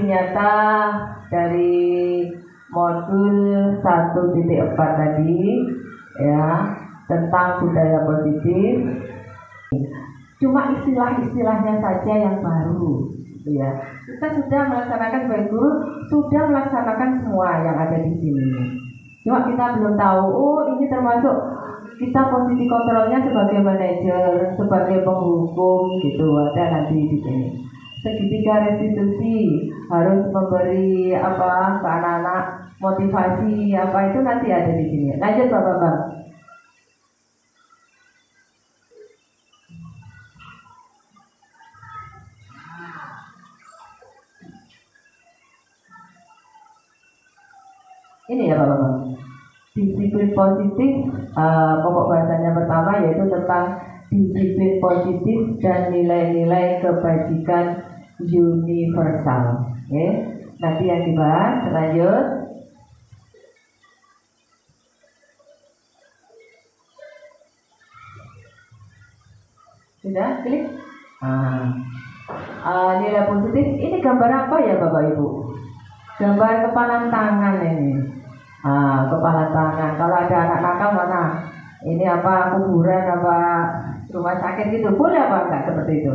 nyata dari modul 1.4 tadi ya, tentang budaya positif. Cuma istilah-istilahnya saja yang baru gitu ya. Kita sudah melaksanakan sebagai guru, sudah melaksanakan semua yang ada di sini. Cuma kita belum tahu, oh ini termasuk kita posisi kontrolnya sebagai manajer, sebagai penghukum gitu, ada nanti di sini. Segitiga restitusi harus memberi apa ke anak-anak, motivasi apa itu nanti ada di sini. Lanjut Bapak-bapak. Ini ya Bapak-bapak. Disiplin positif, pokok bahasanya pertama yaitu tentang disiplin positif dan nilai-nilai kebajikan universal. Okay. Nanti yang dibahas lanjut. Sudah klik. Nilai positif ini gambar apa ya Bapak Ibu? Gambar kepala tangan ini. Kepala tangan. Kalau ada anak nakal mana? Ini apa kuburan apa rumah sakit gitu? Boleh apa enggak seperti itu?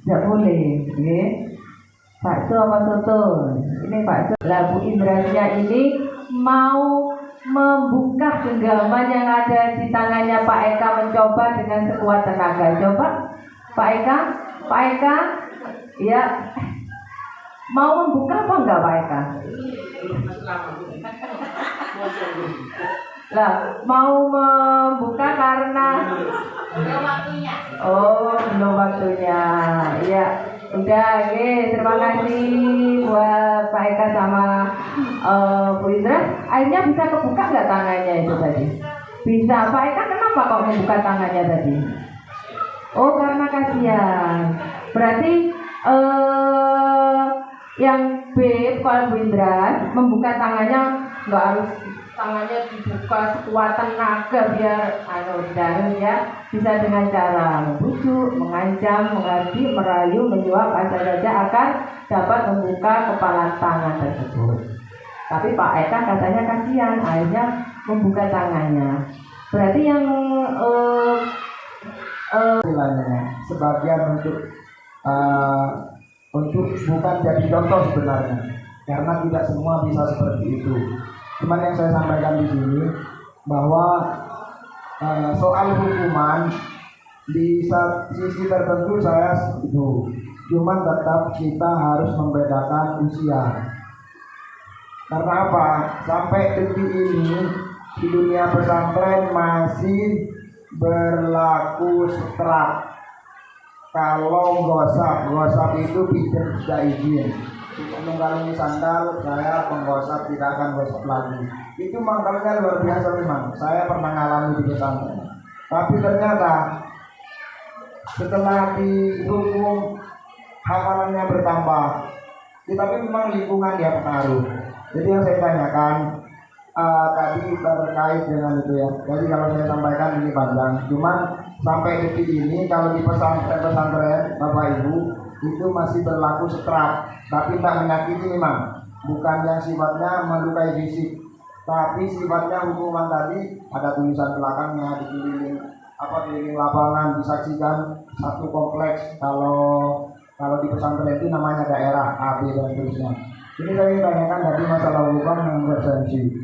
Tidak boleh. Okay. Bakso apa soto? Ini bakso. Lah Bu Indrasya ini mau membuka genggaman yang ada di tangannya Pak Eka, mencoba dengan sekuat tenaga. Coba Pak Eka, ya. Mau membuka apa enggak Pak Eka? Lah, mau membuka karena belum waktunya. Oh, belum waktunya. Ya, udah, oke. Terima kasih buat Pak Eka sama Bu Indra. Akhirnya bisa kebuka nggak tangannya itu tadi? Bisa. Pak Eka kenapa kok membuka tangannya tadi? Oh, karena kasihan. Berarti yang B, kalau Bu Indra membuka tangannya nggak harus tangannya dibuka sekuat tenaga biar harus ya, bisa dengan cara membujuk, mengancam, menghardik, merayu, menyuap apa saja akan dapat membuka kepala tangan tersebut. Tapi Pak Eka katanya kasihan, akhirnya membuka tangannya. Berarti yang sebagian untuk bukan jadi contoh sebenarnya, karena tidak semua bisa seperti itu. Cuman yang saya sampaikan di sini bahwa soal hukuman di sisi tertentu saya setuju. Cuman tetap kita harus membedakan usia. Karena apa? Sampai detik ini di dunia pesantren masih berlaku setrap. Kalau gosap itu tidak izin. Menunggangi sandal, saya penggosap tidak akan gosap lagi. Itu mangkalnya luar biasa memang. Saya pernah mengalami di pesantren. Tapi ternyata setelah dihukum hafalannya bertambah. Tetapi memang lingkungan ya pengaruh. Jadi yang saya tanyakan tadi terkait dengan itu ya. Jadi kalau saya sampaikan ini panjang. Cuman sampai detik ini kalau di pesantren Bapak Ibu itu masih berlaku setrap, tapi tak menyakiti memang, bukan yang sifatnya melukai fisik, tapi sifatnya hukuman tadi ada tulisan belakangnya keliling lapangan disaksikan satu kompleks. Kalau di pesantren itu namanya daerah A, B dan seterusnya. Ini saya tanyakan tadi masalah hukuman yang bersensi.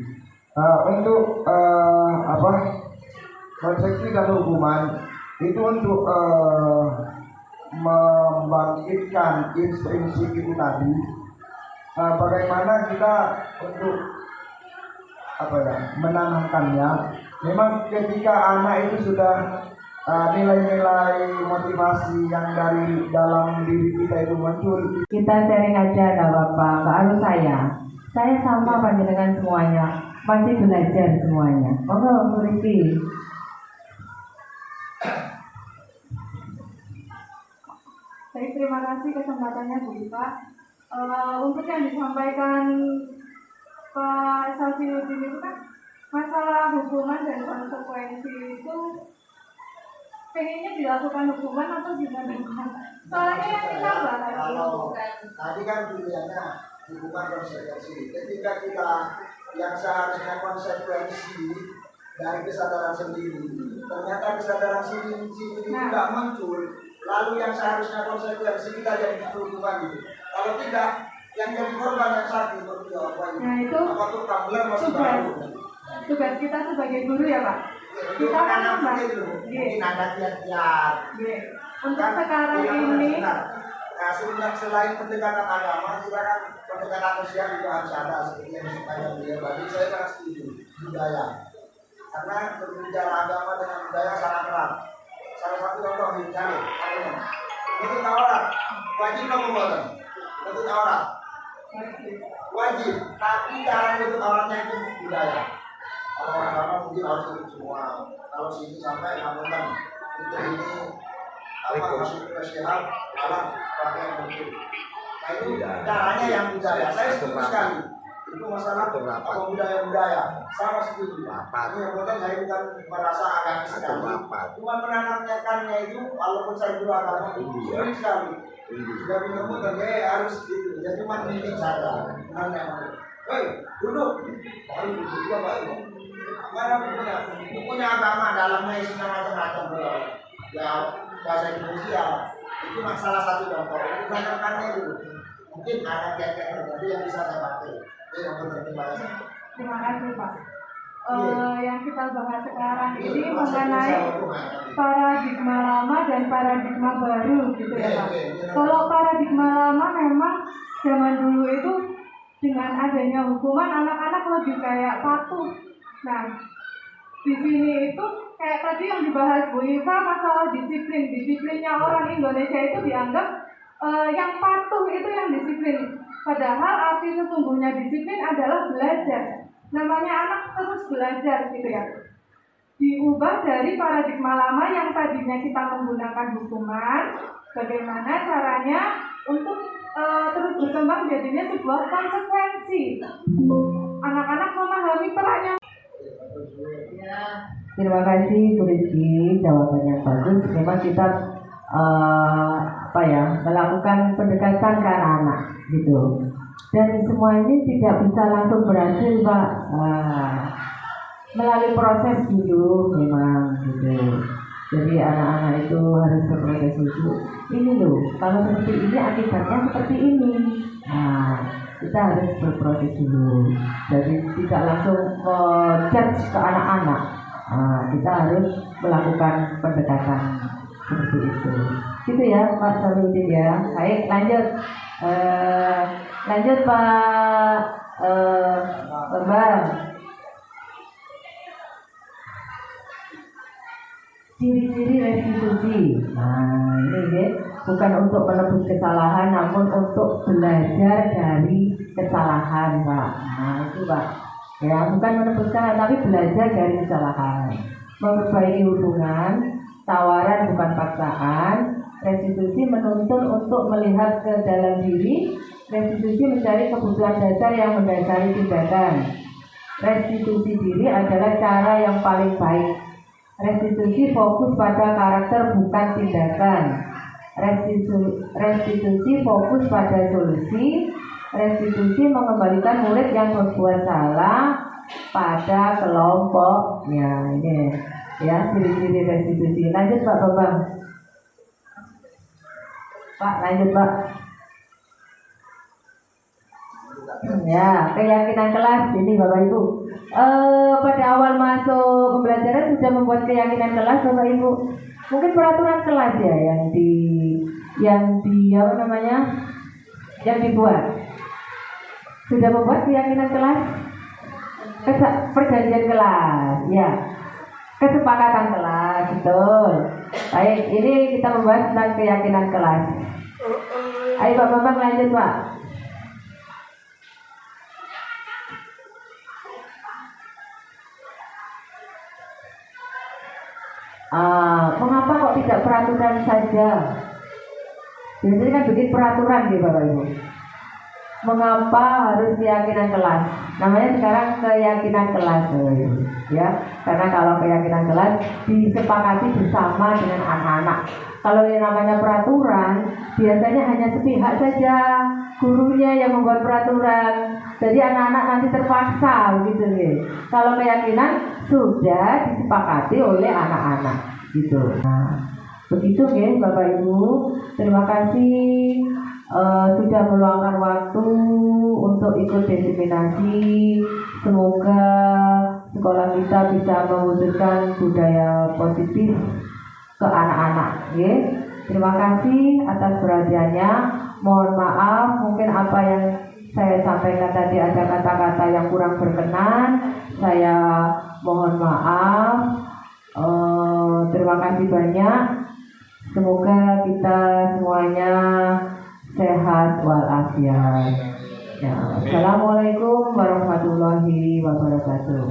Untuk konsekuensi dan hukuman itu untuk membangkitkan intrinsik itu tadi, bagaimana kita untuk menanamkannya. Memang ketika anak itu sudah nilai-nilai motivasi yang dari dalam diri kita itu muncul, kita sharing aja gak apa-apa, gak harus saya sama panjenengan semuanya, masih belajar semuanya. Monggo Bu Riki. Baik, terima kasih kesempatannya Bu Ipa. Untuk yang disampaikan Pak Safiuddin itu kan masalah hukuman dan konsekuensi itu pengennya dilakukan hukuman atau gimana? Soalnya yang kita bahas kalau tadi kan pilihannya hukuman konsekuensi. Ketika kita yang seharusnya konsekuensi dari kesadaran sendiri, ternyata kesadaran sendiri tidak muncul, lalu yang seharusnya konsekuensi kita jadi hukuman itu. Kalau tidak, yang jadi korban yang sakit itu apa ini? Nah itu apa tuh tumbler masih baru? Tugas kita sebagai guru ya Pak. Itu Kita kan anak Mbak. itu, Iya. mungkin ada kiat-kiat. Iya. Untuk sekarang ini, nah, selain pendekatan agama, juga kan pendekatan sosial juga harus ada seperti yang disampaikan beliau. Bagi saya sangat setuju budaya, karena berbicara agama dengan budaya sangat erat. Salah satu contoh dicari, untuk Taurat wajib apa bukan? Untuk Taurat wajib, tapi cara untuk Tauratnya itu budaya. Kalau agama mungkin harus ikut semua. Kalau sini sampai ngomongkan itu ini apa masuk ke sehat, alam pakai mungkin. Nah itu caranya yang budaya. Saya setuju sekali. Itu masalah apa budaya-budaya. Sama setuju. Ini yang penting saya bukan merasa agak sekali. Cuma menanamkannya itu, walaupun saya guru agama sulit sekali. Sudah bingung terjadi harus gitu. Ya cuma ini saja. Nanya, hei duduk. Baru duduk juga baru. Mana bukunya agama dalamnya isinya macam-macam. Ya bahasa Indonesia itu salah satu contoh. Itu tanamkannya dulu. Mungkin ada kiat-kiat tertentu yang bisa saya pakai. Terima kasih Pak. Yang kita bahas sekarang ini mengenai paradigma lama dan paradigma baru gitu ya Pak. Kalau paradigma lama memang zaman dulu itu dengan adanya hukuman anak-anak lebih kayak patuh. Nah, di sini itu kayak tadi yang dibahas Bu Iva masalah disiplin. Disiplinnya orang Indonesia itu dianggap yang patuh itu yang disiplin. Padahal arti sesungguhnya disiplin adalah belajar. Namanya anak terus belajar gitu ya. Diubah dari paradigma lama yang tadinya kita menggunakan hukuman, bagaimana caranya untuk terus berkembang jadinya sebuah konsekuensi. Anak-anak memahami perannya. Terima kasih Bu Rizky, jawabannya bagus. Memang kita melakukan pendekatan ke anak-anak gitu. Dan semua ini tidak bisa langsung berhasil Pak. Melalui proses dulu memang gitu. Jadi anak-anak itu harus berproses dulu. Ini loh, kalau seperti ini akibatnya seperti ini. Nah, kita harus berproses dulu. Jadi tidak langsung judge ke anak-anak. Nah, kita harus melakukan pendekatan seperti itu. Gitu ya Pak Sarudin ya. Baik, lanjut. Lanjut Pak Bambang. Ciri-ciri restitusi. Nah ini ya, bukan untuk menebus kesalahan, namun untuk belajar dari kesalahan Pak. Nah itu Pak. Ya bukan menebus kesalahan, tapi belajar dari kesalahan. Memperbaiki hubungan, tawaran bukan paksaan. Restitusi menuntun untuk melihat ke dalam diri. Restitusi mencari kebutuhan dasar yang mendasari tindakan. Restitusi diri adalah cara yang paling baik. Restitusi fokus pada karakter bukan tindakan. Restitusi fokus pada solusi. Restitusi mengembalikan murid yang berbuat salah pada kelompoknya. Ini ya ciri-ciri restitusi. Lanjut Pak Bambang. Pak, lanjut Pak. Ya, keyakinan kelas ini Bapak Ibu. Pada awal masuk pembelajaran sudah membuat keyakinan kelas Bapak Ibu. Mungkin peraturan kelas ya yang dibuat. Sudah membuat keyakinan kelas, perjanjian kelas, ya. Kesepakatan kelas, betul. Baik, ini kita membahas tentang keyakinan kelas. Ayo Pak Bambang lanjut Pak. Mengapa kok tidak peraturan saja? Biasanya kan bikin peraturan gitu Bapak Ibu. Mengapa harus keyakinan kelas? Namanya sekarang keyakinan kelas ya. Karena kalau keyakinan kelas disepakati bersama dengan anak-anak. Kalau yang namanya peraturan biasanya hanya sepihak saja. gurunya yang membuat peraturan. Jadi anak-anak nanti terpaksa gitu nih. Kalau keyakinan sudah disepakati oleh anak-anak gitu. Nah, begitu ya Bapak Ibu. Terima kasih sudah meluangkan waktu untuk ikut diseminasi. Semoga sekolah kita bisa mewujudkan budaya positif ke anak-anak ya. Terima kasih atas perhatiannya. Mohon maaf mungkin apa yang saya sampaikan tadi ada kata-kata yang kurang berkenan. Saya mohon maaf. Terima kasih banyak. Semoga kita semuanya sehat walafiat. Ya, Assalamualaikum warahmatullahi wabarakatuh.